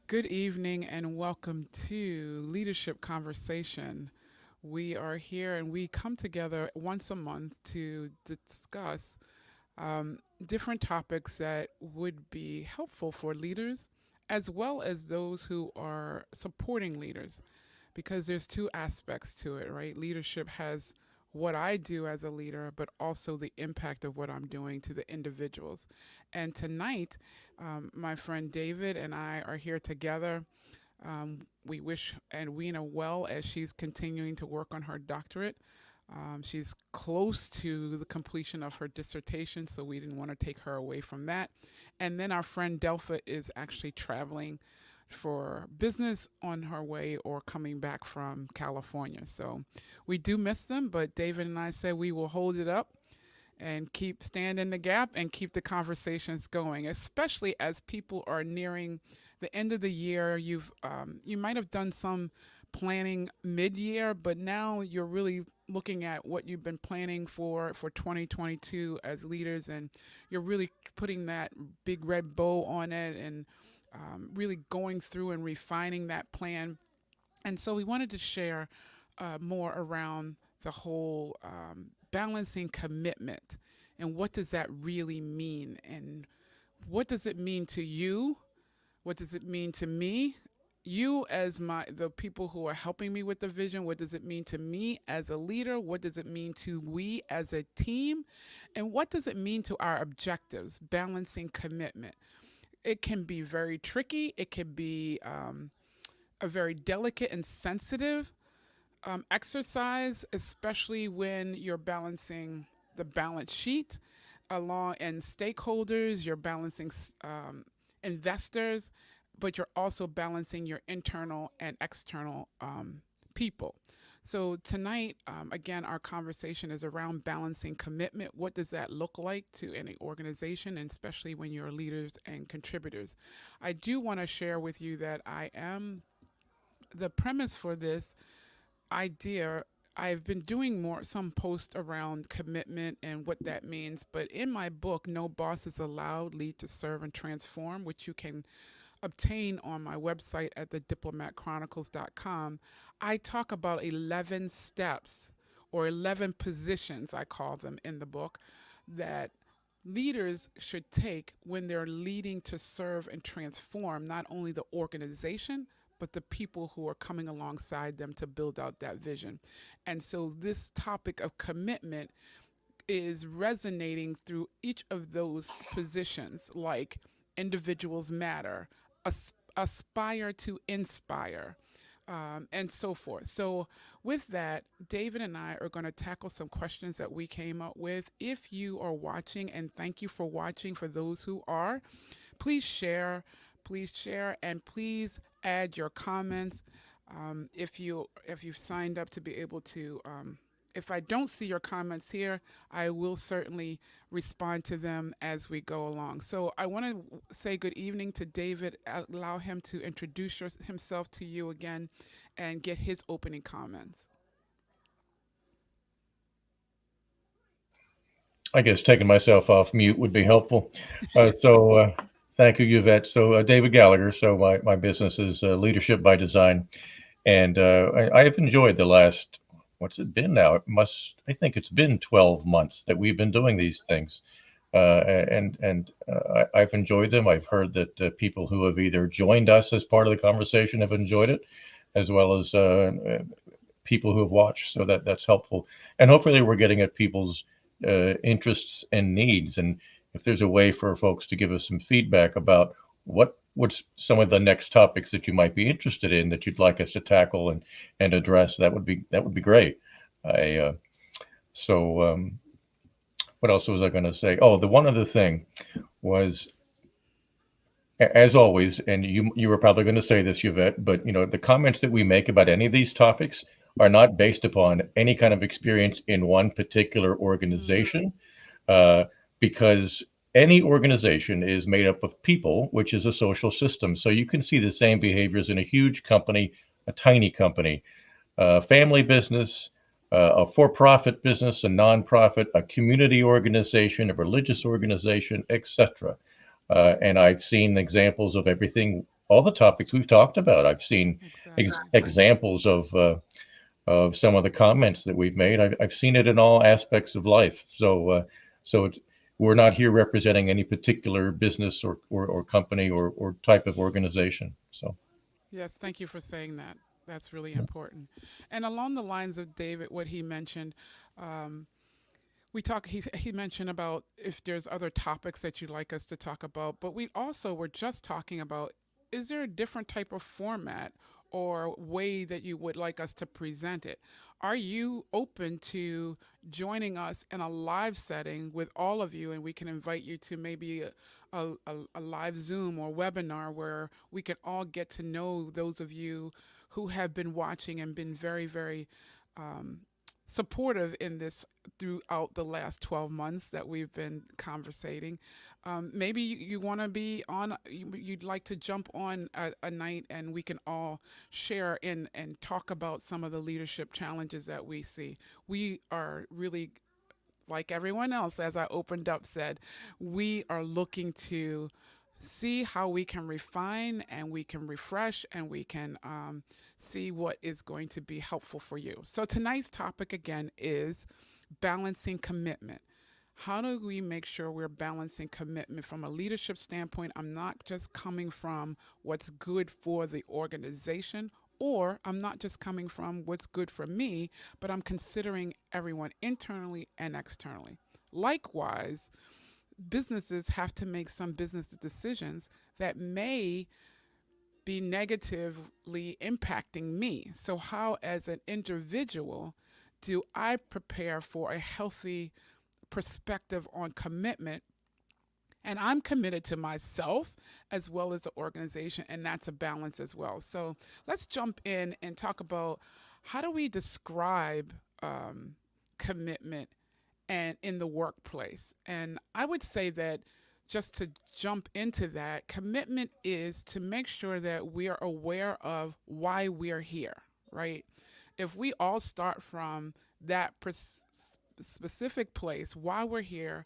Good evening and welcome to Leadership Conversation. We are here and we come together once a month to discuss different topics that would be helpful for leaders as well as those who are supporting leaders because there's two aspects to it, right? Leadership has what I do as a leader, but also the impact of what I'm doing to the individuals. And tonight, my friend David and I are here together. We wish Edwina well as she's continuing to work on her doctorate. She's close to the completion of her dissertation, so we didn't want to take her away from that. And then our friend Delpha is actually traveling for business on her way or coming back from California. So we do miss them, but David and I said we will hold it up and keep standing the gap and keep the conversations going, especially as people are nearing the end of the year. You might have done some planning mid-year, but now you're really looking at what you've been planning for 2022 as leaders, and you're really putting that big red bow on it and really going through and refining that plan. And so we wanted to share more around the whole balancing commitment and what does that really mean, and what does it mean to you, what does it mean to me, you as the people who are helping me with the vision, what does it mean to me as a leader, what does it mean to we as a team, and what does it mean to our objectives, balancing commitment. It can be very tricky, it can be a very delicate and sensitive exercise, especially when you're balancing the balance sheet along and stakeholders, you're balancing investors, but you're also balancing your internal and external people. So tonight, again, our conversation is around balancing commitment. What does that look like to any organization, and especially when you're leaders and contributors? I do want to share with you that I am the premise for this idea. I've been doing some posts around commitment and what that means, but in my book, No Boss is Allowed, Lead to Serve and Transform, which you can obtain on my website at thediplomatchronicles.com, I talk about 11 steps or 11 positions, I call them in the book, that leaders should take when they're leading to serve and transform not only the organization, but the people who are coming alongside them to build out that vision. And so this topic of commitment is resonating through each of those positions, like individuals matter, aspire to inspire, and so forth. So, with that, David and I are going to tackle some questions that we came up with. If you are watching, and thank you for watching for those who are, please share, and please add your comments. If you've signed up to be able to. If I don't see your comments here, I will certainly respond to them as we go along. So I want to say good evening to David, allow him to introduce himself to you again and get his opening comments. I guess taking myself off mute would be helpful. So thank you, Yvette. So David Gallagher. So my business is Leadership by Design, and I've enjoyed the last. What's it been now? I think it's been 12 months that we've been doing these things, and I've enjoyed them. I've heard that people who have either joined us as part of the conversation have enjoyed it, as well as people who have watched. So that's helpful, and hopefully we're getting at people's interests and needs. And if there's a way for folks to give us some feedback about what's some of the next topics that you might be interested in that you'd like us to tackle and address, that would be great. I so What else was I going to say? Oh, the one other thing was, as always, and you were probably going to say this, Yvette, but the comments that we make about any of these topics are not based upon any kind of experience in one particular Mm-hmm. organization, uh, because any organization is made up of people, which is a social system. So you can see the same behaviors in a huge company, a tiny company, a family business, a for-profit business, a nonprofit, a community organization, a religious organization, etc. And I've seen examples of everything all the topics we've talked about. I've seen Exactly. examples of some of the comments that we've made. I've seen it in all aspects of life. So we're not here representing any particular business or company or type of organization. So Yes, thank you for saying that. That's really important. And along the lines of David, what he mentioned, um, he mentioned about if there's other topics that you'd like us to talk about, but we also were just talking about, is there a different type of format or way that you would like us to present it? Are you open to joining us in a live setting with all of you, and we can invite you to maybe a live Zoom or webinar where we can all get to know those of you who have been watching and been very, very um, supportive in this throughout the last 12 months that we've been conversating. Maybe you want to be on, you'd like to jump on a night and we can all share in and talk about some of the leadership challenges that we see. We are really, like everyone else, as I opened up, said, we are looking to see how we can refine and we can refresh and we can see what is going to be helpful for you. So, tonight's topic again is balancing commitment. How do we make sure we're balancing commitment from a leadership standpoint? I'm not just coming from what's good for the organization, or I'm not just coming from what's good for me, but I'm considering everyone internally and externally. Likewise, businesses have to make some business decisions that may be negatively impacting me. So, how, as an individual, do I prepare for a healthy perspective on commitment? And I'm committed to myself as well as the organization, and that's a balance as well. So, let's jump in and talk about how do we describe commitment and in the workplace. And I would say that just to jump into that, commitment is to make sure that we are aware of why we're here, right? If we all start from that specific place, why we're here,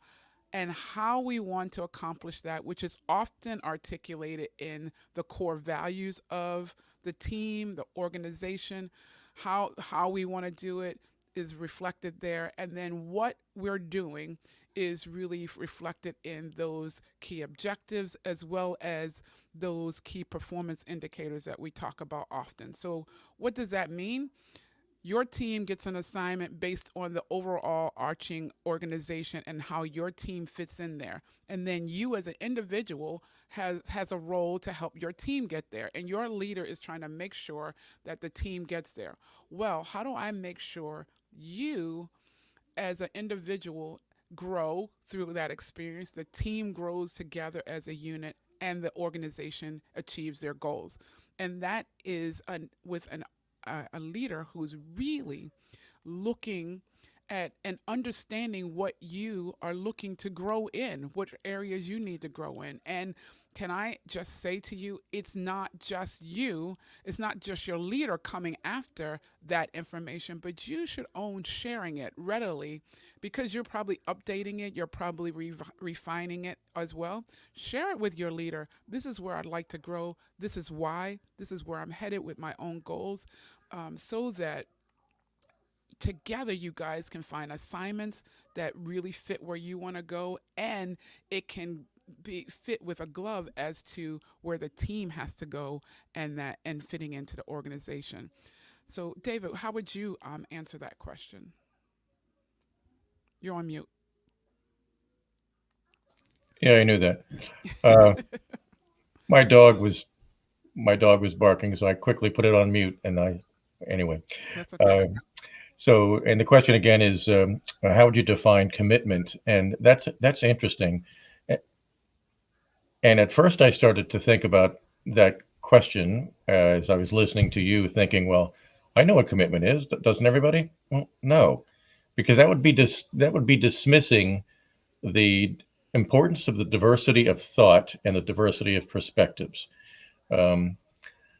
and how we want to accomplish that, which is often articulated in the core values of the team, the organization, how we want to do it is reflected there, and then what we're doing is really reflected in those key objectives as well as those key performance indicators that we talk about often. So, what does that mean? Your team gets an assignment based on the overall arching organization and how your team fits in there. And then you as an individual has a role to help your team get there. And your leader is trying to make sure that the team gets there. Well, how do I make sure you as an individual grow through that experience, the team grows together as a unit, and the organization achieves their goals? And that is with a leader who's really looking at and understanding what you are looking to grow in, what areas you need to grow in. And can I just say to you, it's not just you, it's not just your leader coming after that information, but you should own sharing it readily because you're probably updating it, you're probably refining it as well. Share it with your leader. This is where I'd like to grow. This is why. This is where I'm headed with my own goals, so that together you guys can find assignments that really fit where you want to go, and it can be fit with a glove as to where the team has to go and fitting into the organization. So, David, how would you answer that question? You're on mute. yeah, I knew that. Uh, my dog was my dog was barking, so I quickly put it on mute. And anyway. That's okay. Uh, and the question again is, how would you define commitment? And that's interesting. And at first, I started to think about that question as I was listening to you, thinking, well, I know what commitment is, but doesn't everybody? Well, no, because that would be dismissing the importance of the diversity of thought and the diversity of perspectives. Um,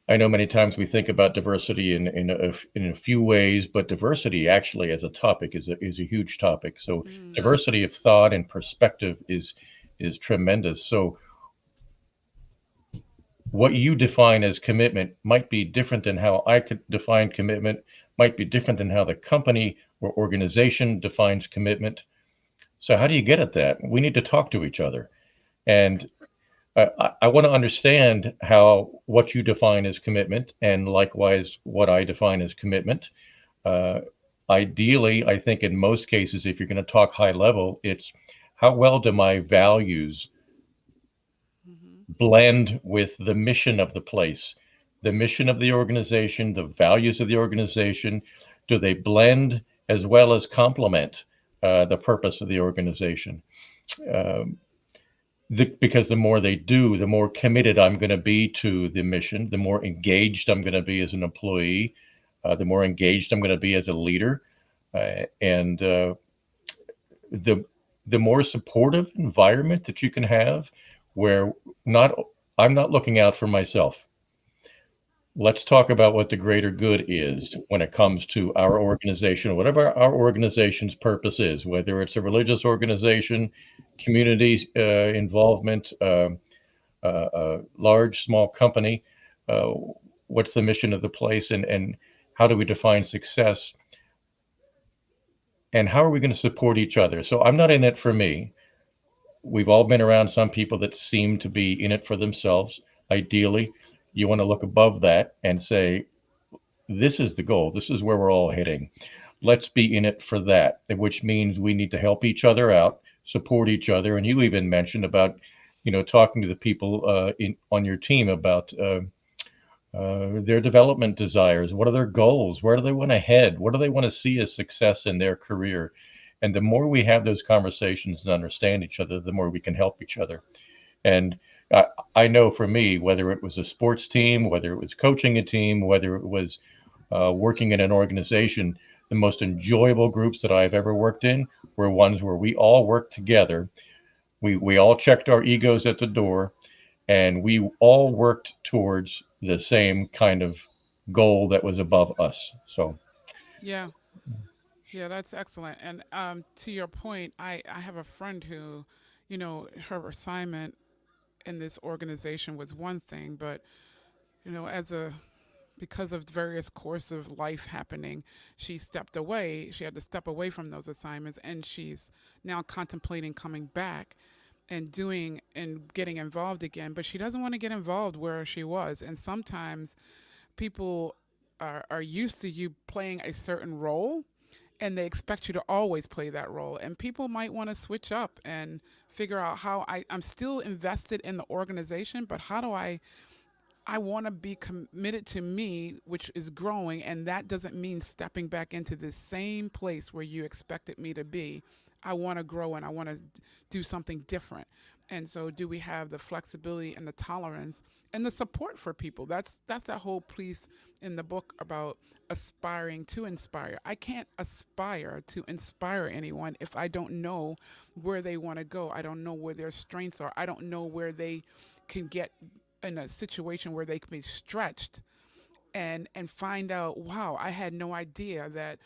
I know many times we think about diversity in a few ways, but diversity actually as a topic is a huge topic. So Mm, diversity of thought and perspective is tremendous. So what you define as commitment might be different than how I could define commitment, might be different than how the company or organization defines commitment. So how do you get at that? We need to talk to each other. And I want to understand how what you define as commitment, and likewise what I define as commitment. Uh, Ideally, I think in most cases, if you're going to talk high level, it's how well do my values Hmm. blend with the mission of the place, the mission of the organization, the values of the organization? Do they blend as well as complement the purpose of the organization? Um, because the more they do, the more committed I'm going to be to the mission, the more engaged I'm going to be as an employee, the more engaged I'm going to be as a leader, and the the more supportive environment that you can have, where not I'm not looking out for myself. Let's talk about what the greater good is when it comes to our organization, whatever our organization's purpose is, whether it's a religious organization, community involvement, large, small company. Uh, what's the mission of the place, and how do we define success? And how are we going to support each other? So I'm not in it for me. We've all been around some people that seem to be in it for themselves. Ideally, you want to look above that and say, this is the goal. This is where we're all heading. Let's be in it for that, which means we need to help each other out, support each other. And you even mentioned about, talking to the people on your team about their development desires. What are their goals? Where do they want to head? What do they want to see as success in their career? And the more we have those conversations and understand each other, the more we can help each other. And I, I know for me, whether it was a sports team, whether it was coaching a team, whether it was working in an organization, the most enjoyable groups that I've ever worked in were ones where we all worked together. We all checked our egos at the door, and we all worked towards the same kind of goal that was above us. So, Yeah, yeah, that's excellent. And to your point, I have a friend who, her assignment in this organization was one thing, but as a because of various course of life happening, she stepped away. She had to step away from those assignments, and she's now contemplating coming back and doing and getting involved again. But she doesn't want to get involved where she was. And sometimes people are used to you playing a certain role, and they expect you to always play that role. And people might want to switch up and figure out how I'm still invested in the organization, but how do I want to be committed to me, which is growing, and that doesn't mean stepping back into the same place where you expected me to be. I want to grow and I want to do something different. And so, do we have the flexibility and the tolerance and the support for people? That's that whole piece in the book about aspiring to inspire. I can't aspire to inspire anyone if I don't know where they want to go. I don't know where their strengths are. I don't know where they can get in a situation where they can be stretched and find out, wow, I had no idea that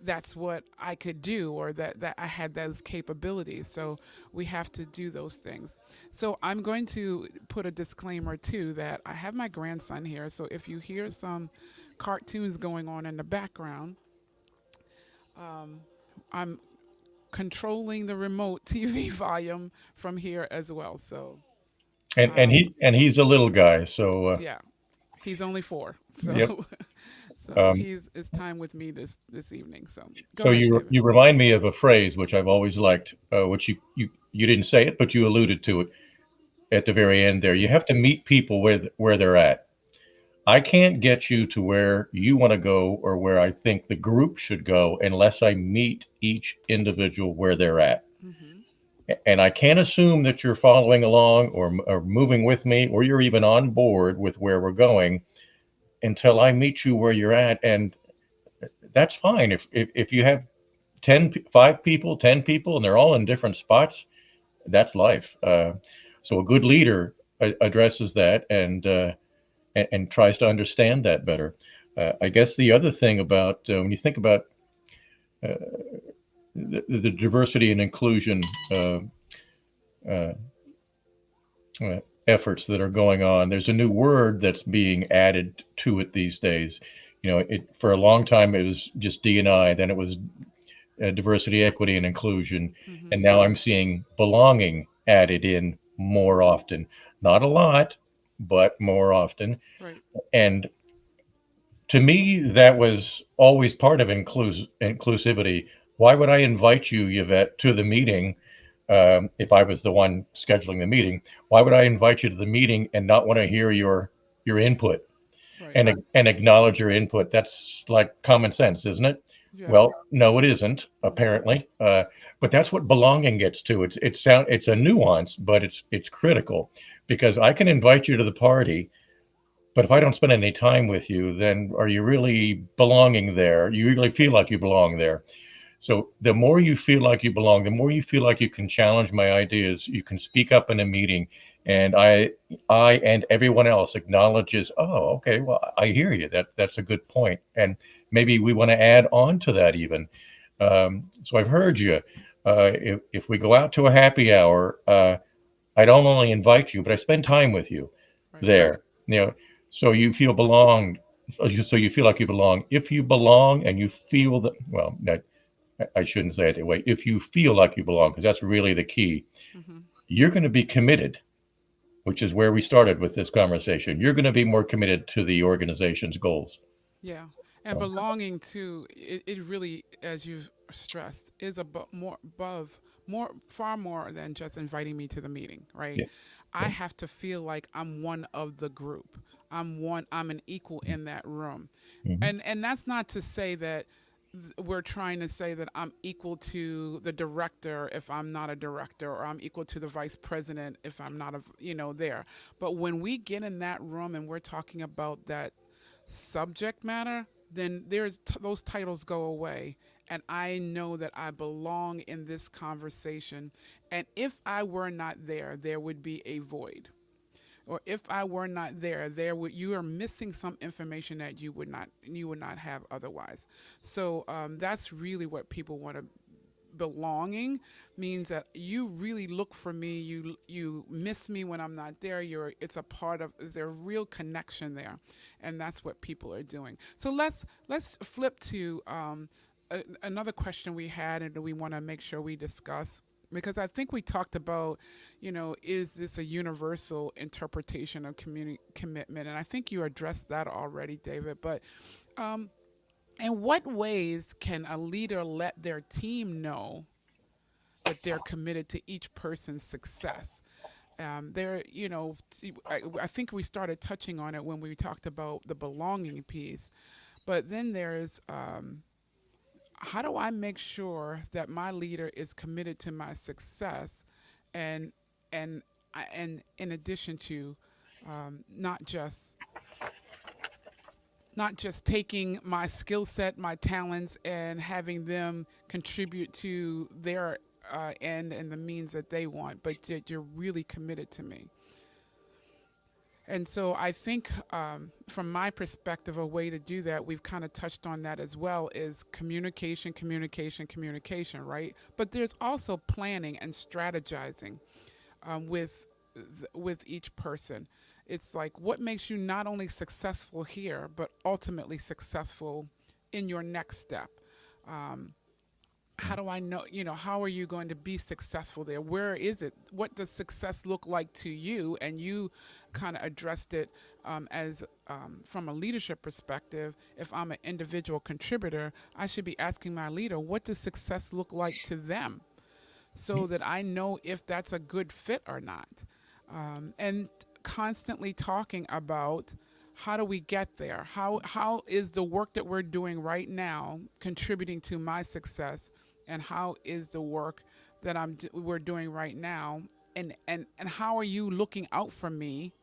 that's what I could do, or that I had those capabilities. So we have to do those things. So I'm going to put a disclaimer too that I have my grandson here. So if you hear some cartoons going on in the background, um, I'm controlling the remote TV volume from here as well. So um, and he's a little guy, so yeah, he's only 4, yep. so so Um, he's it's time with me this evening. So go so ahead, you David. you remind me of a phrase which I've always liked, which you didn't say it, but you alluded to it at the very end there. You have to meet people where they're at. I can't get you to where you want to go or where I think the group should go unless I meet each individual where they're at. Hmm. And I can't assume that you're following along or moving with me or you're even on board with where we're going until I meet you where you're at. And that's fine. If you have 5 people, 10 people, and they're all in different spots, that's life. So a good leader addresses that and tries to understand that better. I guess the other thing about when you think about uh, diversity and inclusion, uh, uh, efforts that are going on. There's a new word that's being added to it these days. It for a long time it was just D&I, then it was diversity, equity, and inclusion, Mm-hmm. and now I'm seeing belonging added in more often. Not a lot, but more often. Right. And to me, that was always part of inclusivity. Why would I invite you, Yvette, to the meeting if I was the one scheduling the meeting? Why would I invite you to the meeting and not want to hear your input Right. and acknowledge your input? That's like common sense, isn't it? Yeah. Well, no, it isn't Mm-hmm. apparently. But that's what belonging gets to. It's a nuance, but it's critical because I can invite you to the party, but if I don't spend any time with you, then are you really belonging there? You really feel like you belong there. So the more you feel like you belong, the more you feel like you can challenge my ideas, you can speak up in a meeting, and I and everyone else acknowledges, oh, okay, well, I hear you. That's a good point, and maybe we want to add on to that even. So I've heard you. If we go out to a happy hour, I don't only invite you, but I spend time with you Right. there. You know, so you feel belonged. So you feel like you belong. If you belong and you feel that, well, that I shouldn't say it that way. If you feel like you belong, because that's really the key, Mm-hmm. you're going to be committed, which is where we started with this conversation. You're going to be more committed to the organization's goals. Yeah. And belonging to it really, as you've stressed, is more, far more than just inviting me to the meeting, right? Yeah. I Yeah. have to feel like I'm one of the group. I'm an equal in that room. Mhm. And that's not to say that we're trying to say that I'm equal to the director if I'm not a director, or I'm equal to the vice president if I'm not there. But when we get in that room and we're talking about that subject matter, then those titles go away, and I know that I belong in this conversation. And if I were not there, there would be a void. Or if I were not there, you are missing some information that you would not have otherwise. So that's really what people want to. Belonging means that you really look for me, you miss me when I'm not there. It's a part of, there's a real connection there, and that's what people are doing. So let's flip to another question we had, and we want to make sure we discuss, because I think we talked about, is this a universal interpretation of commitment? And I think you addressed that already, David. But um, in what ways can a leader let their team know that they're committed to each person's success? I think we started touching on it when we talked about the belonging piece, but then there's how do I make sure that my leader is committed to my success, and and in addition to not taking my skill set, my talents, and having them contribute to their end and the means that they want, but that you're really committed to me. And so I think, from my perspective, a way to do that, we've kind of touched on that as well, is communication, communication, communication, right? But there's also planning and strategizing with each person. It's like, what makes you not only successful here, but ultimately successful in your next step. Um, how do I know, how are you going to be successful there? Where is it? What does success look like to you? And you kind of addressed it, as from a leadership perspective. If I'm an individual contributor, I should be asking my leader, what does success look like to them? So that I know if that's a good fit or not. And constantly talking about, how do we get there? How is the work that we're doing right now contributing to my success, and how is the work that we're doing right now, and how are you looking out for me,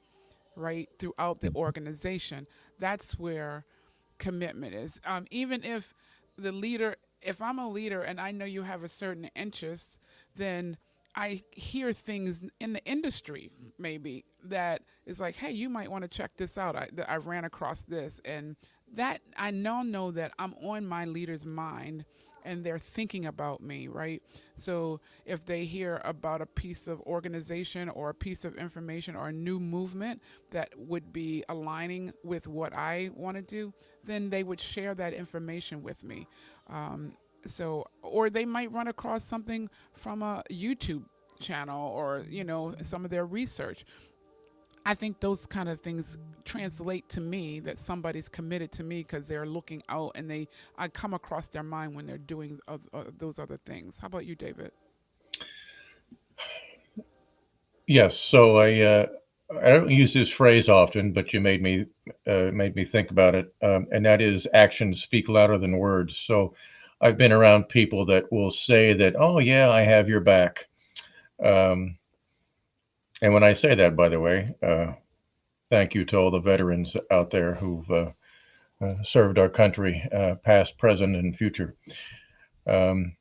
right, throughout the organization? That's where commitment is. Even if the leader, if I'm a leader and I know you have a certain interest, then I hear things in the industry maybe that is like, hey, you might want to check this out. I ran across this, and that I now know that I'm on my leader's mind, and they're thinking about me, right? So if they hear about a piece of organization or a piece of information or a new movement that would be aligning with what I want to do, then they would share that information with me. Um, so, or they might run across something from a YouTube channel or, some of their research. I think those kind of things translate to me that somebody's committed to me because they're looking out and I come across their mind when they're doing those other things. How about you, David? Yes. So I don't use this phrase often, but you made me think about it, and that is actions speak louder than words. So I've been around people that will say that, "Oh yeah, I have your back," um, and when I say that, by the way, thank you to all the veterans out there who've served our country, past, present, and future. Um,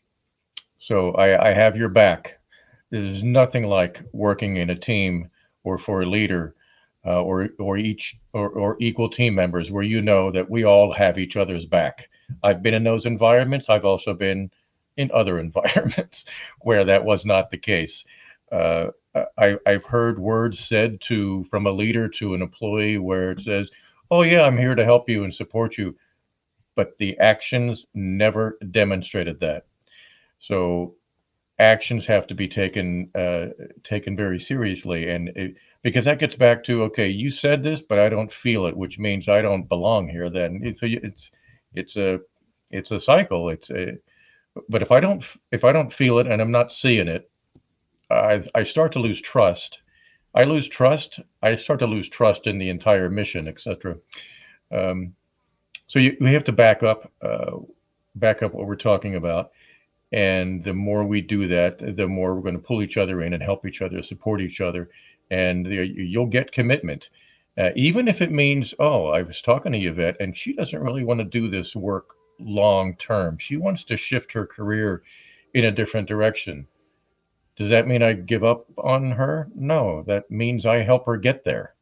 so I have your back. There's nothing like working in a team or for a leader, or equal team members where you know that we all have each other's back. I've been in those environments. I've also been in other environments where that was not the case. Uh, I've heard words said to from a leader to an employee where it says, "Oh yeah, I'm here to help you and support you," but the actions never demonstrated that. So actions have to be taken very seriously, and because that gets back to, okay, you said this, but I don't feel it, which means I don't belong here. Then it's a it's a cycle. But if I don't feel it and I'm not seeing it, I start to lose trust. I lose trust. I start to lose trust in the entire mission, etc. Um, so we have to back up what we're talking about. And the more we do that, the more we're going to pull each other in and help each other, support each other, and you'll get commitment. Even if it means, oh, I was talking to Yvette, and she doesn't really want to do this work long term. She wants to shift her career in a different direction. Does that mean I give up on her? No, that means I help her get there.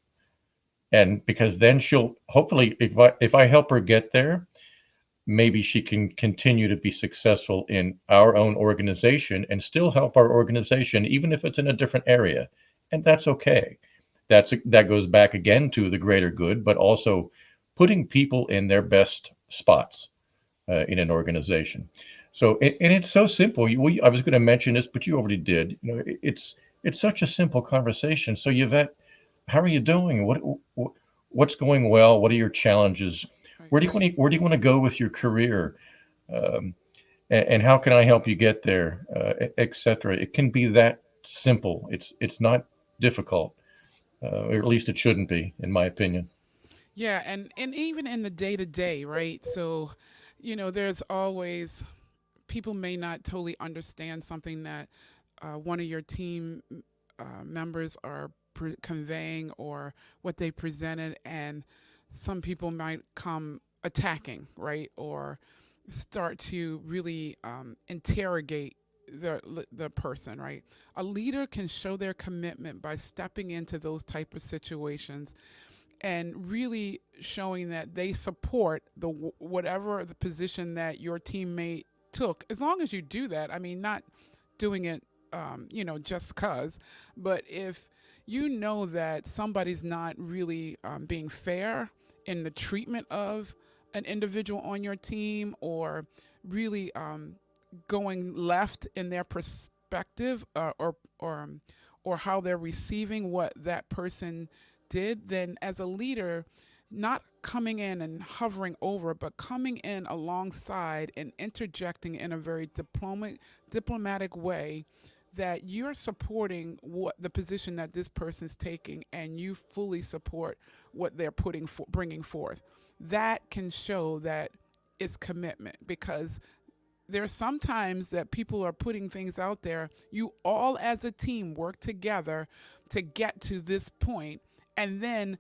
And because then she'll hopefully, if I help her get there, maybe she can continue to be successful in our own organization and still help our organization, even if it's in a different area. And that's okay. That goes back again to the greater good, but also putting people in their best spots in an organization. So, and it's so simple. I was going to mention this, but you already did. It's such a simple conversation. So, Yvette, how are you doing? What's going well? What are your challenges? Right. Where do you want to go with your career? Um, and how can I help you get there, etc. It can be that simple. It's not difficult, or at least it shouldn't be, in my opinion. Yeah, and even in the day to day, right? So, there's always people may not totally understand something that one of your team members are conveying or what they presented, and some people might come attacking, right, or start to really interrogate the person, right? A leader can show their commitment by stepping into those type of situations and really showing that they support the whatever the position that your teammate took. As long as you do that, I mean, not doing it, just cause, but if you know that somebody's not really being fair in the treatment of an individual on your team, or really going left in their perspective, or how they're receiving what that person did, then as a leader, not coming in and hovering over, but coming in alongside and interjecting in a very diplomatic way, that you're supporting what the position that this person's taking, and you fully support what they're bringing forth. That can show that it's commitment, because there's sometimes that people are putting things out there. You all as a team work together to get to this point, and then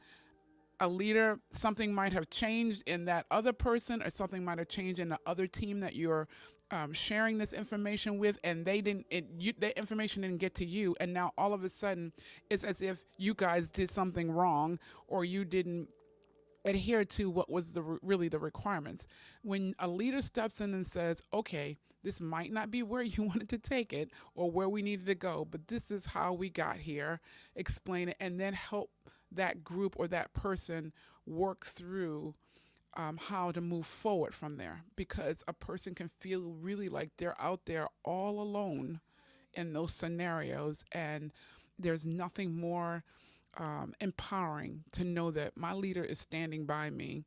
a leader, something might have changed in that other person, or something might have changed in the other team that you're sharing this information with, and the information didn't get to you, and now all of a sudden it's as if you guys did something wrong, or you didn't adhere to what was really the requirements. When a leader steps in and says, "Okay, this might not be where you wanted to take it or where we needed to go, but this is how we got here," explain it, and then help that group or that person work through how to move forward from there. Because a person can feel really like they're out there all alone in those scenarios, and there's nothing more empowering to know that my leader is standing by me,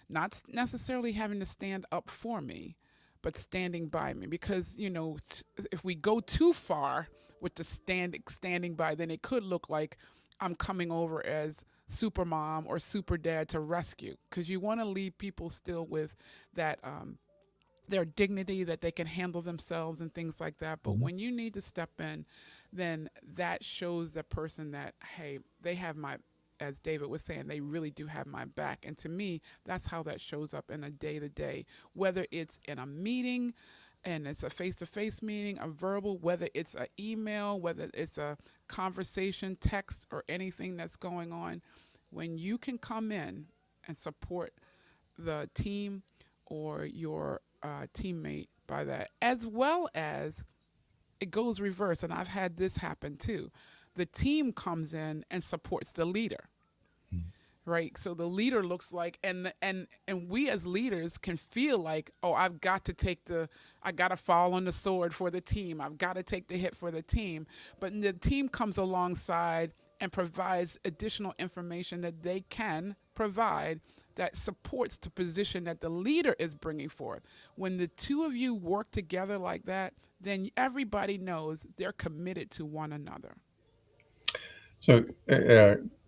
not necessarily having to stand up for me, but standing by me. Because if we go too far with the standing by, then it could look like I'm coming over as super mom or super dad to rescue. Because you want to leave people still with that their dignity, that they can handle themselves and things like that. But Mhm. when you need to step in, then that shows the person that, hey, they have my, as David was saying, they really do have my back. And to me, that's how that shows up in a day to day, whether it's in a meeting and it's a face to face meeting, a verbal, whether it's an email, whether it's a conversation, text, or anything that's going on. When you can come in and support the team or your teammate by that, as well as it goes reverse. And I've had this happen too. The team comes in and supports the leader, right? So the leader looks like, and we as leaders can feel like, oh, I got to fall on the sword for the team. I've got to take the hit for the team. But the team comes alongside and provides additional information that they can provide that supports the position that the leader is bringing forth. When the two of you work together like that, then everybody knows they're committed to one another. So,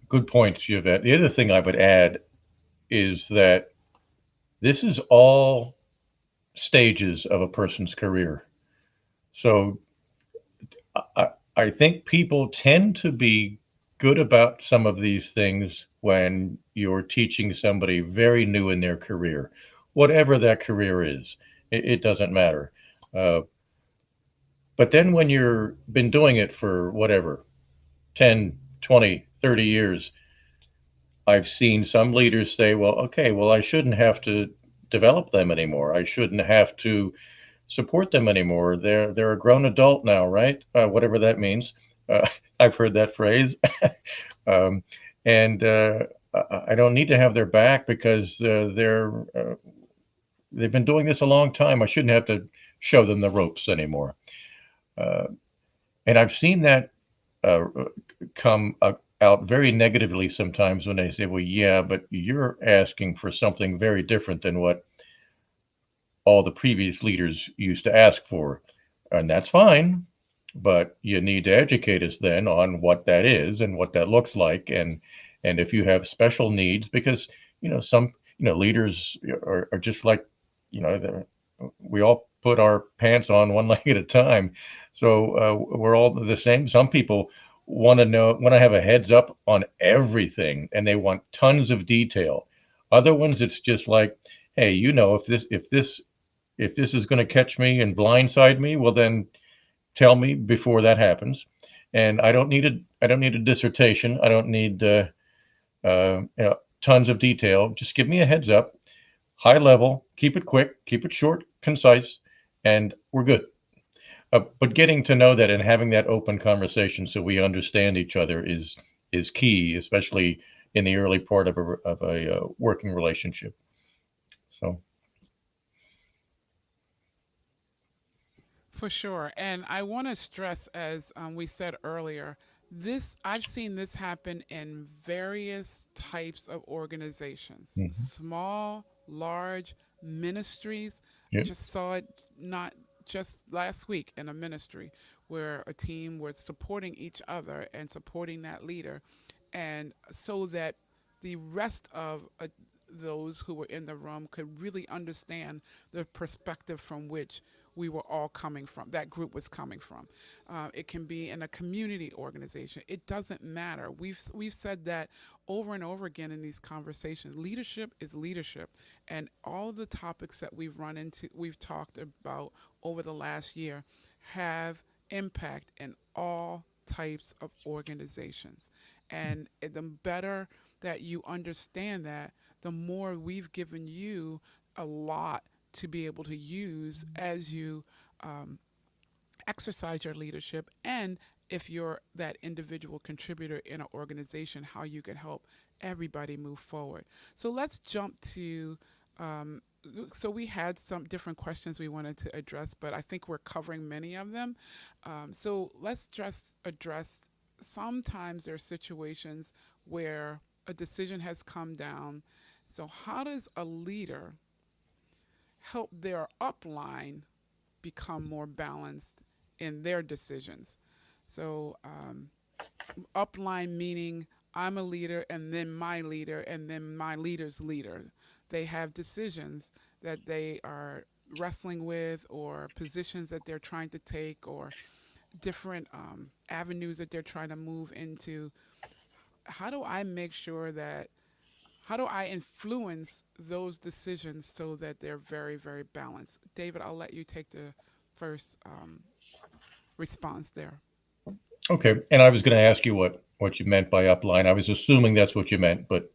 good points, Yvette. The other thing I would add is that this is all stages of a person's career. So, I, I think people tend to be good about some of these things when you're teaching somebody very new in their career, whatever that career is. It doesn't matter. Uh, but then when you're been doing it for whatever 10, 20, 30 years, I've seen some leaders say, well, okay, well, I shouldn't have to develop them anymore. I shouldn't have to support them anymore. They're a grown adult now, right? Whatever that means. Uh, I've heard that phrase, um, and I don't need to have their back because they've been doing this a long time. I shouldn't have to show them the ropes anymore. Uh, and I've seen that uh, come out very negatively sometimes when they say, "Well, yeah, but you're asking for something very different than what all the previous leaders used to ask for," and that's fine. But you need to educate us then on what that is and what that looks like, and if you have special needs, because some leaders are just like we all put our pants on one leg at a time, so we're all the same. Some people want to have a heads up on everything, and they want tons of detail. Other ones, it's just like, hey, if this is going to catch me and blindside me, well then tell me before that happens. And I don't need a dissertation. I don't need tons of detail. Just give me a heads up, high level. Keep it quick. Keep it short, concise, and we're good. But getting to know that and having that open conversation so we understand each other is key, especially in the early part of a working relationship. So. For sure. And I want to stress, as we said earlier, this I've seen this happen in various types of organizations, Mhm. small, large ministries. I Yeah. just saw it not just last week in a ministry where a team was supporting each other and supporting that leader, and so that the rest of those who were in the room could really understand the perspective from which we were all coming from, that group was coming from. It can be in a community organization. It doesn't matter. We've said that over and over again in these conversations. Leadership is leadership, and all the topics that we've talked about over the last year, have impact in all types of organizations. And the better that you understand that, the more we've given you a lot to be able to use as you um, exercise your leadership, and if you're that individual contributor in an organization, how you can help everybody move forward. So let's jump to. Um, so we had some different questions we wanted to address, but I think we're covering many of them. So let's just address. Sometimes there are situations where a decision has come down. So how does a leader help their upline become more balanced in their decisions? So, upline meaning I'm a leader and then my leader and then my leader's leader. They have decisions that they are wrestling with, or positions that they're trying to take, or different avenues that they're trying to move into. How do I make sure that, how do I influence those decisions so that they're very, very balanced? David, I'll let you take the first response there. Okay, and I was going to ask you what you meant by upline. I was assuming that's what you meant, but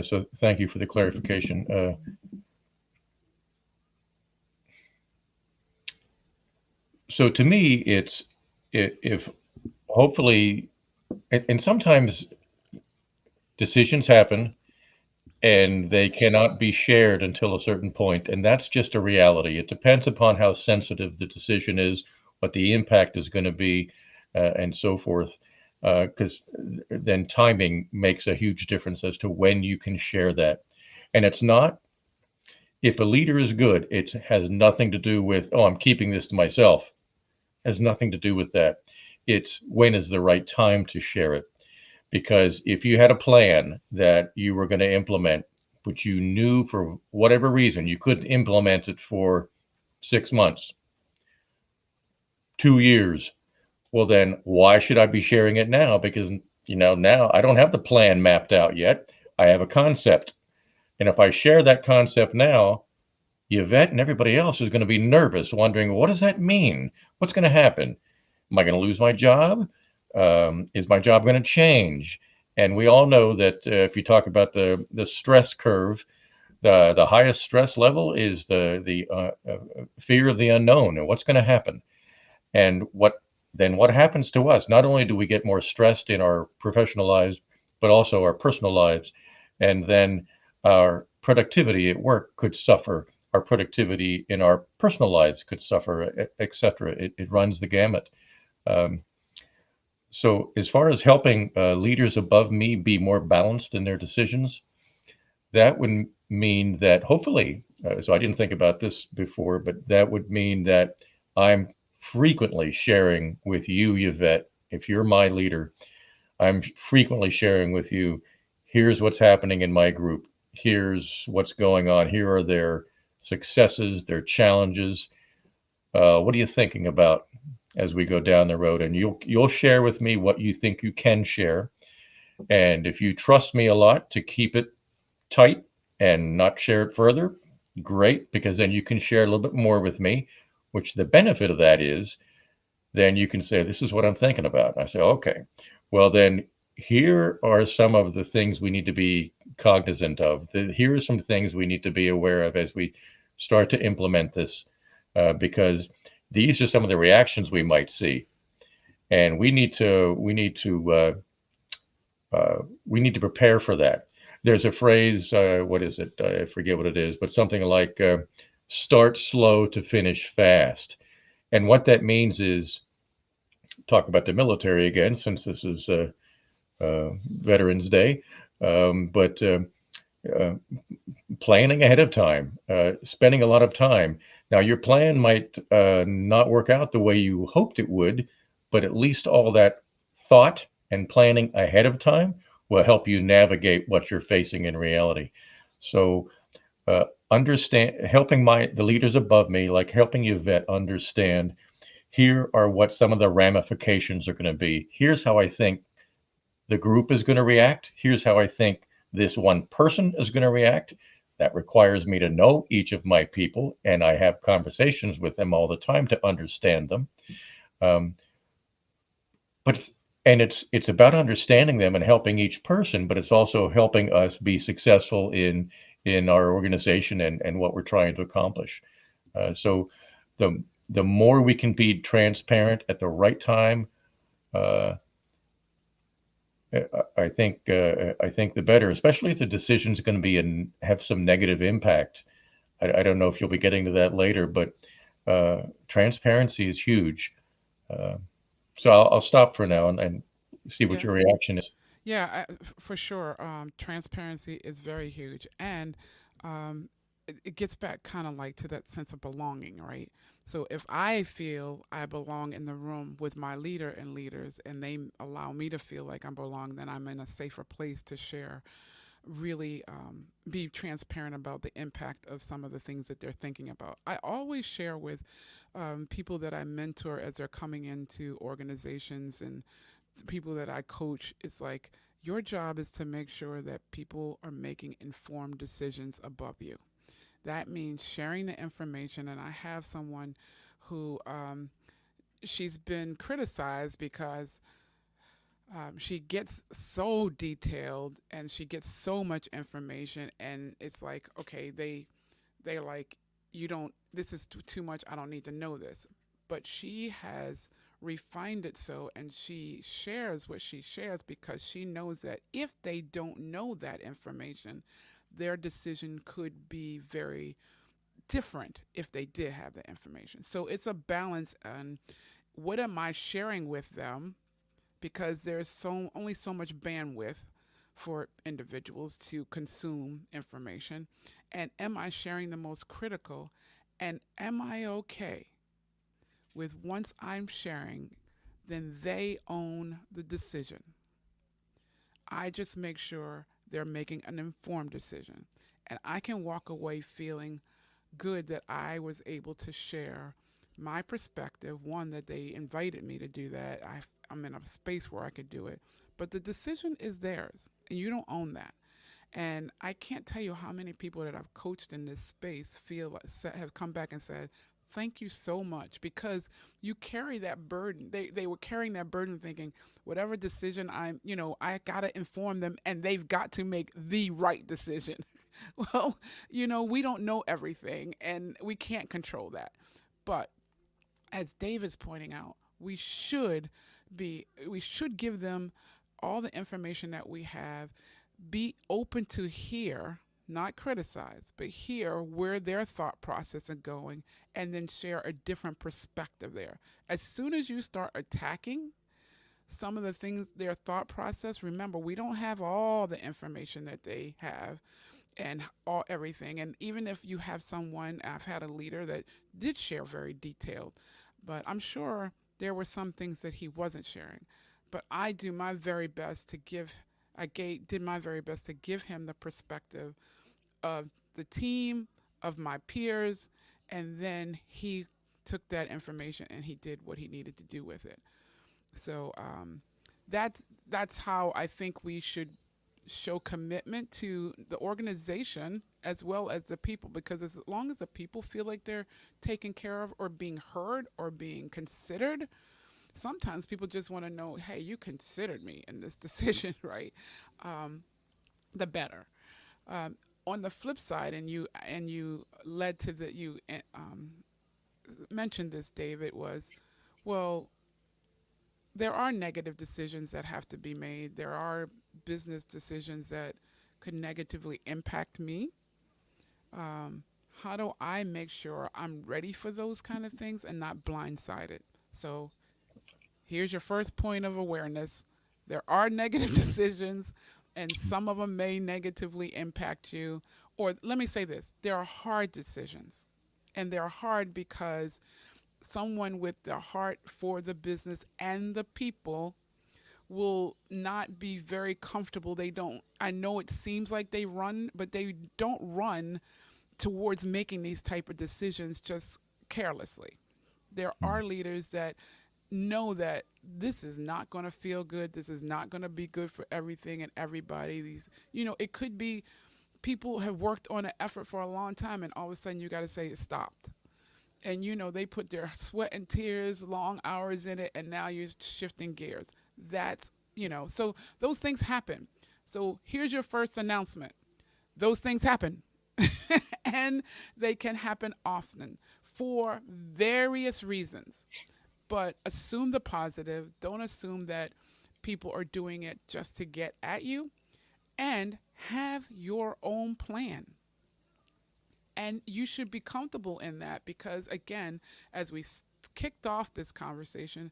so thank you for the clarification. So to me, it's if hopefully, and sometimes decisions happen and they cannot be shared until a certain point, and that's just a reality. It depends upon how sensitive the decision is, what the impact is going to be, and so forth. Because then timing makes a huge difference as to when you can share that. And it's not, if a leader is good, it has nothing to do with, oh, I'm keeping this to myself. It has nothing to do with that. It's when is the right time to share it. Because if you had a plan that you were going to implement, but you knew for whatever reason you couldn't implement it for 6 months, 2 years, well, then why should I be sharing it now? Because, now I don't have the plan mapped out yet. I have a concept. And if I share that concept now, Yvette and everybody else is going to be nervous, wondering, what does that mean? What's going to happen? Am I going to lose my job? Is my job going to change? And we all know that if you talk about the stress curve, the highest stress level is the fear of the unknown and what's going to happen. And what happens to us? Not only do we get more stressed in our professional lives, but also our personal lives, and then our productivity at work could suffer. Our productivity in our personal lives could suffer, etc. It runs the gamut. Um, so, as far as helping leaders above me be more balanced in their decisions, that would mean that hopefully, so I didn't think about this before, but that would mean that I'm frequently sharing with you, Yvette, if you're my leader, I'm frequently sharing with you, here's what's happening in my group, here's what's going on, here are their successes, their challenges. What are you thinking about as we go down the road? And you'll share with me what you think you can share. And if you trust me a lot to keep it tight and not share it further, great, because then you can share a little bit more with me, which the benefit of that is then you can say, this is what I'm thinking about. I say, okay, well, then here are some of the things we need to be cognizant of. Here are some things we need to be aware of as we start to implement this, because these are some of the reactions we might see. And we need to prepare for that. There's a phrase, what is it? I forget what it is, but something like start slow to finish fast. And what that means is, talk about the military again, since this is Veterans Day, but uh, planning ahead of time, spending a lot of time. Now, your plan might not work out the way you hoped it would, but at least all that thought and planning ahead of time will help you navigate what you're facing in reality. So, understand, helping the leaders above me, like helping Yvette understand, here are what some of the ramifications are going to be. Here's how I think the group is going to react. Here's how I think this one person is going to react. That requires me to know each of my people, and I have conversations with them all the time to understand them. Um, but and it's about understanding them and helping each person, but it's also helping us be successful in our organization and what we're trying to accomplish. So the more we can be transparent at the right time, uh, I think the better, especially if the decision is going to be and have some negative impact. I don't know if you'll be getting to that later, but transparency is huge. Uh, so I'll stop for now and see what Yeah. your reaction is. Yeah, for sure. Transparency is very huge, and um, it gets back kind of like to that sense of belonging, right? So if I feel I belong in the room with my leader and leaders, and they allow me to feel like I belong, then I'm in a safer place to share. Really be transparent about the impact of some of the things that they're thinking about. I always share with people that I mentor as they're coming into organizations and people that I coach. It's like your job is to make sure that people are making informed decisions above you. That means sharing the information. And I have someone who she's been criticized because she gets so detailed and she gets so much information, and it's like, okay, they're like, you don't, this is too much, I don't need to know this. But she has refined it so, and she shares what she shares because she knows that if they don't know that information, their decision could be very different if they did have the information. So it's a balance on what am I sharing with them, because there's only so much bandwidth for individuals to consume information, and am I sharing the most critical, and am I okay with once I'm sharing, then they own the decision. I just make sure they're making an informed decision, and I can walk away feeling good that I was able to share my perspective. One, that they invited me to do that. I'm in a space where I could do it, but the decision is theirs, and you don't own that. And I can't tell you how many people that I've coached in this space have come back and said, "Thank you so much," because you carry that burden. They were carrying that burden, thinking whatever decision I gotta inform them, and they've got to make the right decision. Well, we don't know everything, and we can't control that. But as David's pointing out, we should give them all the information that we have, be open to hear, not criticize, but hear where their thought process is going, and then share a different perspective there. As soon as you start attacking some of the things, their thought process, remember, we don't have all the information that they have and all everything. And even if you have someone, I've had a leader that did share very detailed, but I'm sure there were some things that he wasn't sharing. But I do my very best to give did my very best to give him the perspective of the team, of my peers, and then he took that information and he did what he needed to do with it. So that's how I think we should show commitment to the organization as well as the people, because as long as the people feel like they're taken care of or being heard or being considered, sometimes people just want to know, hey, you considered me in this decision, right? um, the better. um, on the flip side, and you led to the you mentioned this, David, was, well, there are negative decisions that have to be made. There are business decisions that could negatively impact me. Um, how do I make sure I'm ready for those kind of things and not blindsided? So here's your first point of awareness. There are negative decisions, and some of them may negatively impact you. Or let me say this, there are hard decisions. And they're hard because someone with their heart for the business and the people will not be very comfortable. They don't, I know it seems like they run, but they don't run towards making these type of decisions just carelessly. There are leaders that know that this is not going to feel good. This is not going to be good for everything and everybody. It could be people have worked on an effort for a long time, and all of a sudden you got to say it stopped. And they put their sweat and tears, long hours in it, and now you're shifting gears. That's, so those things happen. So here's your first announcement. Those things happen. And they can happen often for various reasons. But assume the positive. Don't assume that people are doing it just to get at you, and have your own plan. And you should be comfortable in that because, again, as we kicked off this conversation,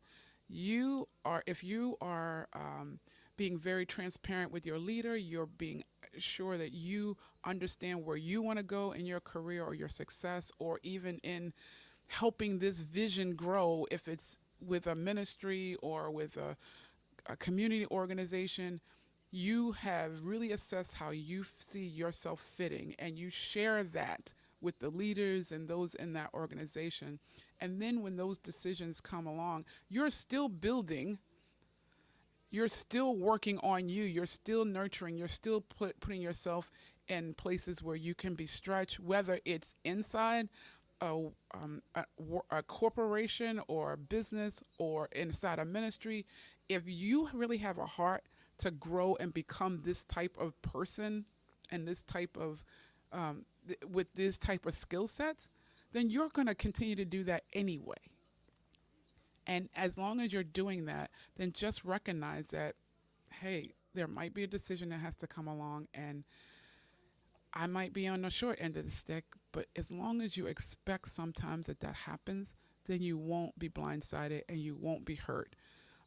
if you are being very transparent with your leader, you're being sure that you understand where you want to go in your career or your success, or even in helping this vision grow, if it's with a ministry or with a community organization. You have really assessed how you see yourself fitting, and you share that with the leaders and those in that organization. And then when those decisions come along, you're still building, you're still working on you, you're still nurturing, you're still putting yourself in places where you can be stretched, whether it's inside a, a corporation or a business or inside a ministry. If you really have a heart to grow and become this type of person and this type of with this type of skill sets, then you're going to continue to do that anyway. And as long as you're doing that, then just recognize that, hey, there might be a decision that has to come along, and I might be on the short end of the stick, but as long as you expect sometimes that that happens, then you won't be blindsided and you won't be hurt.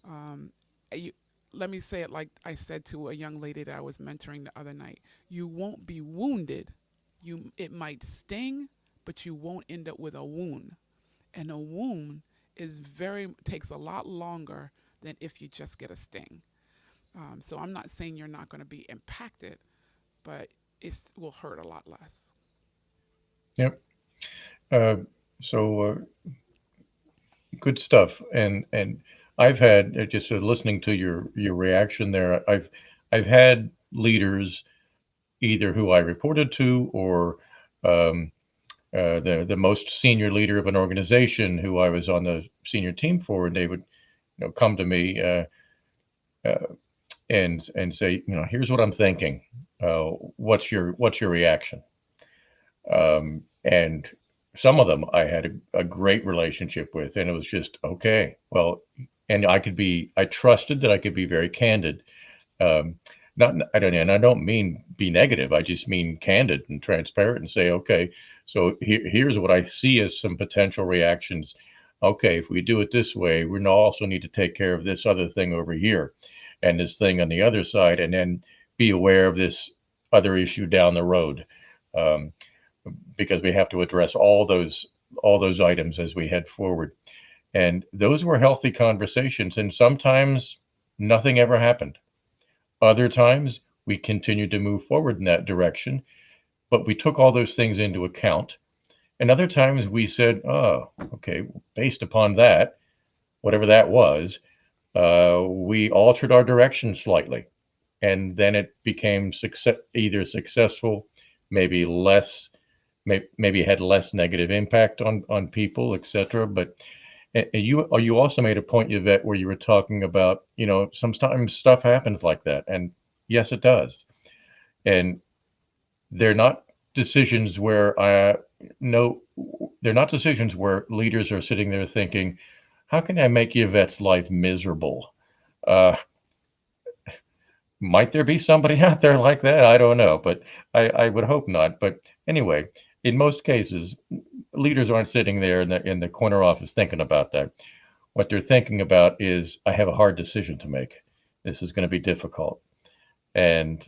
Um, you, Let me say it like I said to a young lady that I was mentoring the other night. You won't be wounded. It might sting, but you won't end up with a wound. And a wound takes a lot longer than if you just get a sting. So I'm not saying you're not going to be impacted, but it will hurt a lot less. Yep. Uh, so good stuff. And I've had just listening to your reaction there. I've had leaders either who I reported to or um, the most senior leader of an organization who I was on the senior team for, and they would come to me uh, and say, here's what I'm thinking. What's your reaction? And some of them I had a great relationship with, and it was just okay. Well, and I trusted that I could be very candid. Um, not I don't mean be negative. I just mean candid and transparent and say, okay, so here's what I see as some potential reactions. Okay, if we do it this way, we also need to take care of this other thing over here and this thing on the other side, and then be aware of this other issue down the road. Um, because we have to address all those items as we head forward. And those were healthy conversations. And sometimes nothing ever happened. Other times we continued to move forward in that direction, but we took all those things into account. And other times we said, oh, okay, based upon that, whatever that was, we altered our direction slightly. And then it became either successful, maybe less, maybe had less negative impact on people, etc. But you also made a point, Yvette, where you were talking about, sometimes stuff happens like that, and yes, it does. And they're not decisions where I no, they're not decisions where leaders are sitting there thinking, how can I make Yvette's life miserable? Uh, might there be somebody out there like that? I don't know, but I would hope not. But anyway, in most cases, leaders aren't sitting there in the corner office thinking about that. What they're thinking about is, I have a hard decision to make. This is going to be difficult, and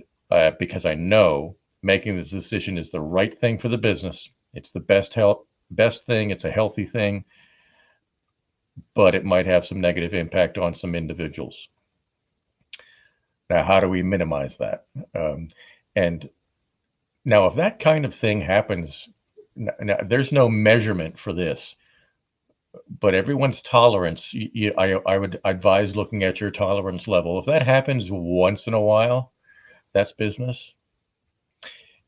because I know making this decision is the right thing for the business, it's the best thing. It's a healthy thing, but it might have some negative impact on some individuals. Now, how do we minimize that? And now, if that kind of thing happens, now, there's no measurement for this, but everyone's tolerance, I would advise looking at your tolerance level. If that happens once in a while, that's business.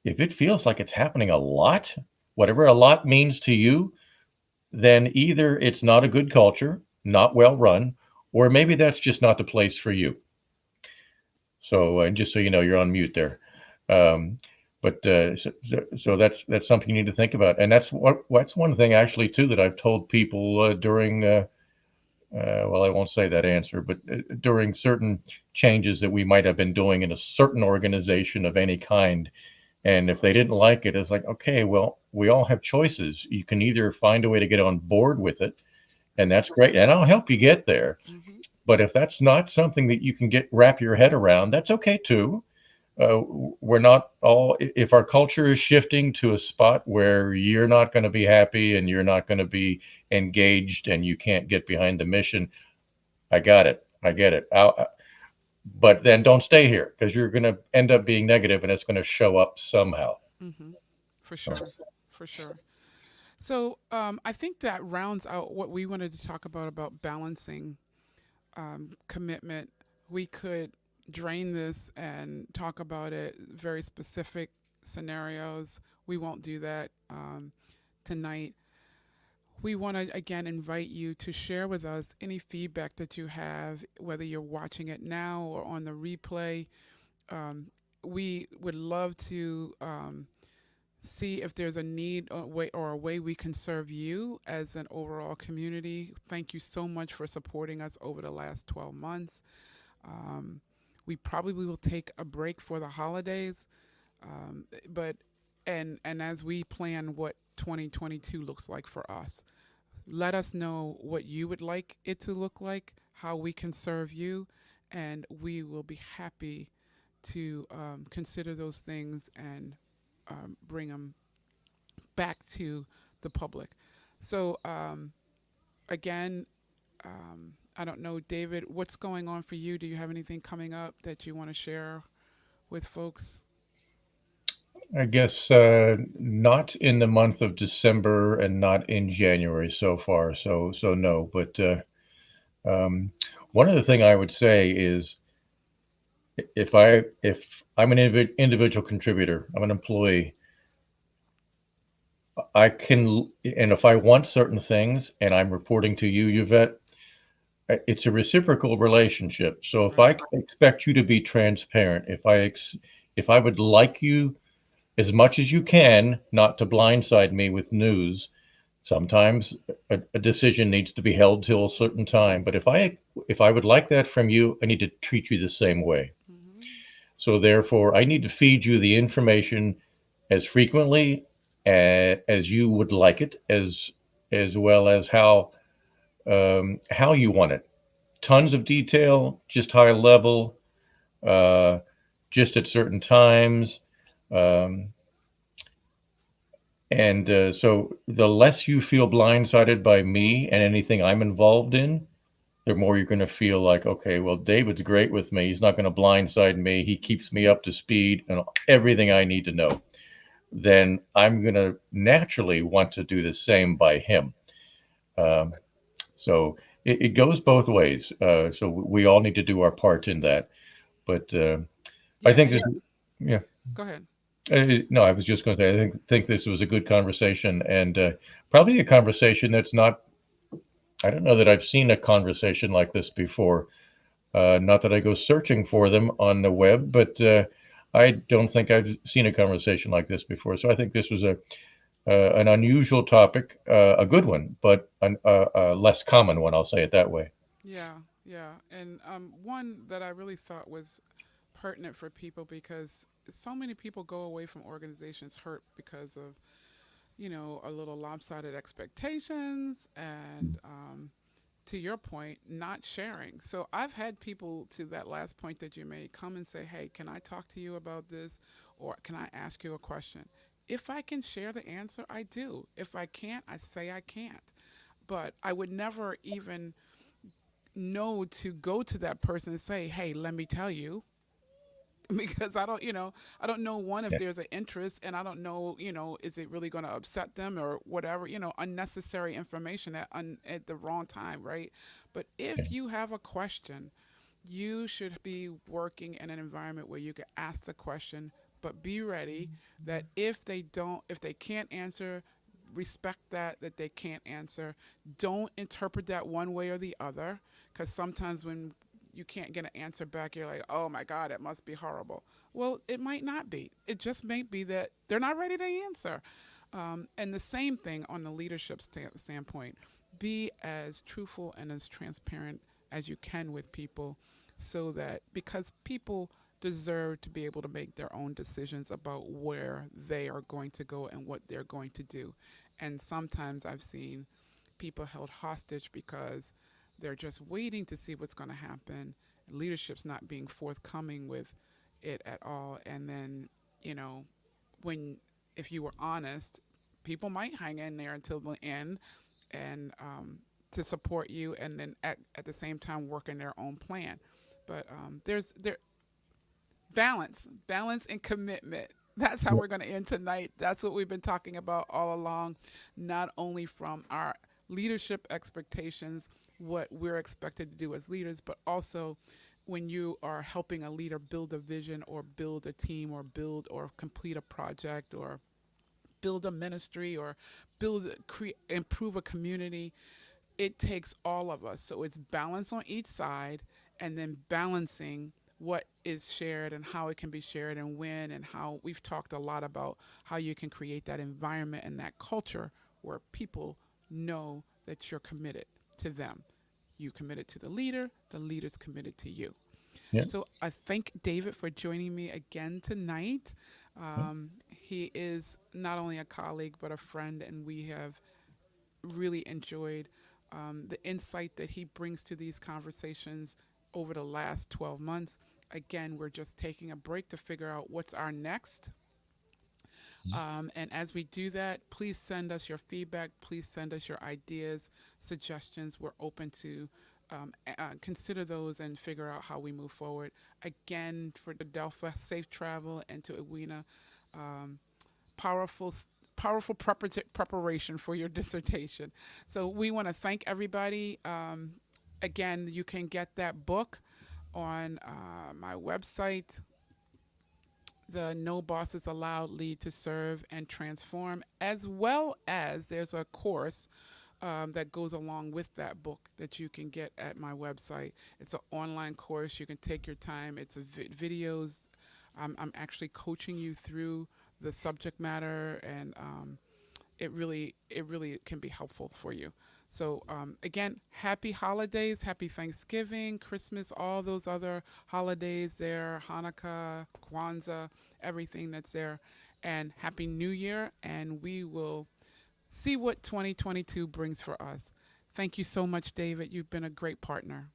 If it feels like it's happening a lot, whatever a lot means to you, then either it's not a good culture, not well run, or maybe that's just not the place for you. So, and just so you know, you're on mute there. Um, but that's something you need to think about, and that's one thing actually too that I've told people during. Well, I won't say that answer, but during certain changes that we might have been doing in a certain organization of any kind, and if they didn't like it, it's like, okay, well, we all have choices. You can either find a way to get on board with it, and Right. that's great, and I'll help you get there. Mm-hmm. But if that's not something that you can get wrap your head around, that's okay too. uh, we're not all, if our culture is shifting to a spot where you're not going to be happy and you're not going to be engaged and you can't get behind the mission, I got it, I get it. But then don't stay here because you're going to end up being negative and it's going to show up somehow. Mm-hmm. For So, sure. For sure. So I think that rounds out what we wanted to talk about balancing commitment. We could drain this and talk about it, very specific scenarios. We won't do that tonight. We want to again invite you to share with us any feedback that you have, whether you're watching it now or on the replay. Um, we would love to see if there's a need or a way we can serve you as an overall community. Thank you so much for supporting us over the last 12 months. Um, we probably will take a break for the holidays, but and as we plan what 2022 looks like for us, let us know what you would like it to look like, how we can serve you, and we will be happy to consider those things and bring them back to the public. So again, I don't know, David, what's going on for you? Do you have anything coming up that you want to share with folks? I guess not in the month of December and not in January so far. So no. But um, one other thing I would say is if I'm an individual contributor, I'm an employee, I can, and if I want certain things and I'm reporting to you, Yvette, it's a reciprocal relationship. So if I Right. expect you to be transparent, if I would like you as much as you can not to blindside me with news, sometimes a decision needs to be held till a certain time. But if I would like that from you, I need to treat you the same way. Mm-hmm. So therefore, I need to feed you the information as frequently as you would like it, as well as how you want it. Tons of detail, just high level, uh, just at certain times. Um, and so the less you feel blindsided by me and anything I'm involved in, the more you're going to feel like, okay, well, David's great with me. He's not going to blindside me. He keeps me up to speed and everything I need to know. Then I'm going to naturally want to do the same by him. Um, so it goes both ways. So we all need to do our part in that. But I Yeah, think this, and yeah. go ahead. No, I was just going to say, I think this was a good conversation and probably a conversation that's not. I don't know that I've seen a conversation like this before. Not that I go searching for them on the web, but I don't think I've seen a conversation like this before. So I think this was an unusual topic, a good one, but a less common one. I'll say it that way. Yeah, yeah. And one that I really thought was pertinent for people because so many people go away from organizations hurt because of, a little lopsided expectations and, to your point, not sharing. So I've had people to that last point that you made come and say, hey, can I talk to you about this? Or can I ask you a question? If I can share the answer, I do. If I can't, I say I can't. But I would never even know to go to that person and say, "Hey, let me tell you," because I don't know one if Yeah, there's an interest, and I don't know, is it really going to upset them or whatever, unnecessary information at the wrong time, right? But yeah, if you have a question, you should be working in an environment where you can ask the question, but be ready that if they can't answer, respect that they can't answer. Don't interpret that one way or the other, because sometimes when you can't get an answer back, you're like, oh my God, it must be horrible. Well, it might not be. It just may be that they're not ready to answer. And the same thing on the leadership standpoint. Be as truthful and as transparent as you can with people, so that because people deserve to be able to make their own decisions about where they are going to go and what they're going to do. And sometimes I've seen people held hostage because they're just waiting to see what's going to happen. Leadership's not being forthcoming with it at all. And then, you know, when if you were honest, people might hang in there until the end and to support you, and then at the same time work in their own plan. But there's balance and commitment. That's how Yeah. we're going to end tonight. That's what we've been talking about all along, not only from our leadership expectations, what we're expected to do as leaders, but also when you are helping a leader build a vision or build a team or build or complete a project or build a ministry or improve a community. It takes all of us. So it's balance on each side, and then balancing what is shared and how it can be shared and when, and how we've talked a lot about how you can create that environment and that culture where people know that you're committed to them. You committed to the leader's committed to you. Yeah. So I thank David for joining me again tonight. He is not only a colleague but a friend, and we have really enjoyed the insight that he brings to these conversations over the last 12 months. Again, we're just taking a break to figure out what's our next. And as we do that, please send us your feedback. Please send us your ideas, suggestions. We're open to consider those and figure out how we move forward. Again, for Delpha, safe travel, and to Edwina, um, powerful powerful preparation for your dissertation. So we want to thank everybody. Again, you can get that book on my website, the No Bosses Allowed, Lead to Serve and Transform, as well as there's a course that goes along with that book that you can get at my website. It's an online course. You can take your time. It's videos. I'm actually coaching you through the subject matter, and it really can be helpful for you. So again, happy holidays, happy Thanksgiving, Christmas, all those other holidays there, Hanukkah, Kwanzaa, everything that's there, and happy New Year. And we will see what 2022 brings for us. Thank you so much, David. You've been a great partner.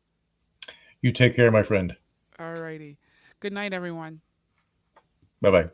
You take care, my friend. Alrighty. Good night, everyone. Bye bye.